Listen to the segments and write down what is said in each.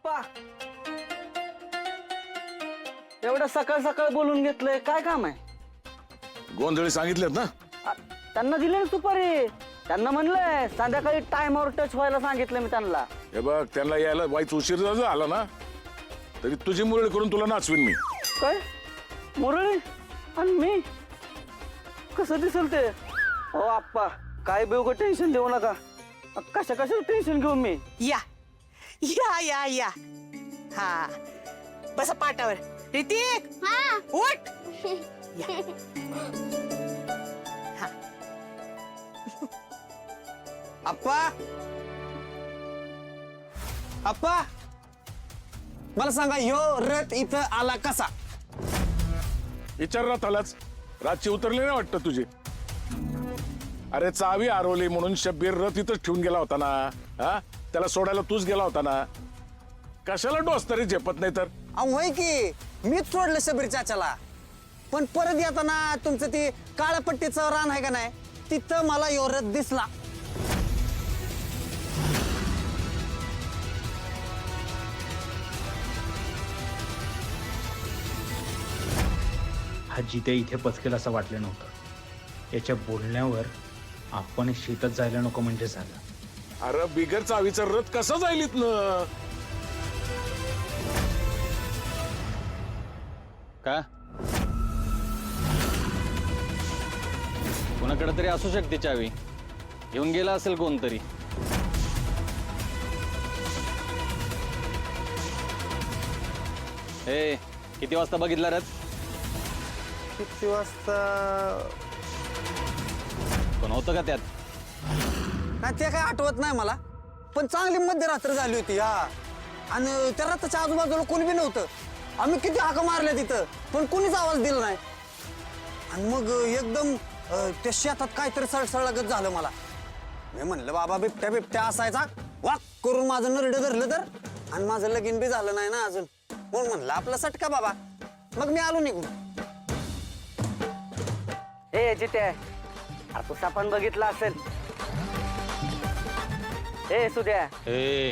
आप्पा एवढं सकाळ सकाळ बोलून घेतलंय, काय काम आहे? गोंधळी सांगितलेत ना? त्यांना दिले ना सुपारी. त्यांना म्हणलंय संध्याकाळी टाइमवर टच व्हायला सांगितलं मी त्यांना. हे बघ, त्यांना यायला वाईच उशीर जर झाला ना तरी तुझी मुरळी करून तुला नाचवीन मी. काय मुरळी आणि मी कसं दिसल ते? हो आप्पा, काय बेवग टेन्शन देऊ नका. कशा टेन्शन घेऊ मी? या या या या हा बसा पाटावर. ऋतिक हा उठ. या. हा. आप्पा आप्पा मला सांगा ह्यो रथ इथं आला कसा? विचार राहतालाच रातची उतरली नाही वाटतं तुझी. अरे चावी हरवली म्हणून शब्बीर रथ इथंच ठेवून गेला होता ना. हा, त्याला सोडायला तूच गेला होता ना. कशाला डोस तरी झेपत नाही तर? होय की मीच सोडलं शबीर चाचाला, पण परत येताना तुमचं ती काळ्या पट्टीचं रान आहे का नाही, तिथं मला ह्यो रथ दिसला. हा जिथे इथे पचकेल असं वाटलं नव्हतं. याच्या बोलण्यावर आपण शेतात जायला नको म्हणजे झालं. अरे बिगर चावीचा रथ कसा जाईल इथनं? का कोणाकडे तरी असू शकते चावी, घेऊन गेला असेल कोणतरी. ए, किती वाजता बघितला रथ? किती वाजता? कोण होतं का त्यात? नाही ते काय आठवत नाही मला, पण चांगली मध्यरात्र झाली होती. हा, आणि त्या रथाच्या आजूबाजूला कोणी बी नव्हतं. आम्ही किती हाका मारल्या तिथं, पण कोणीच आवाज दिला नाही. आणि मग एकदम त्या शेतात काहीतरी सळसळगत झालं मला. मी म्हणलं बाबा बिबट्या बिबट्या असायचा, वाक करून माझं नरडं धरलं तर, आणि माझं लगीन बी झालं नाही ना अजून. म्हणून म्हणलं आपला सटका बाबा. मग मी आलो निघून. ए जिथे तू सापण बघितला असेल. ए सुद्या, ए,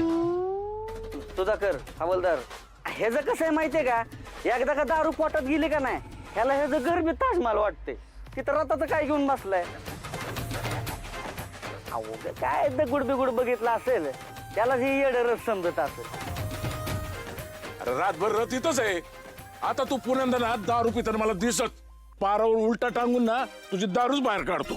तुझा कर हवालदार. हे जर कसं आहे माहितीये का, एकदा का दारू पोटात गेली का नाही, ह्याला हे जर गरबी ताजमहाल वाटते. तिथं रथाचं काय घेऊन बसलाय? अहो काय दगुड बिगुड बघितला असेल, त्याला जे येडरच समजत असेल. अरे रातभर रथ इथंच आहे. आता तू पुण्यांदा ना दारू पिताना मला दिसत पारावर उलटा टांगून ना तुझी दारूच बाहेर काढतो.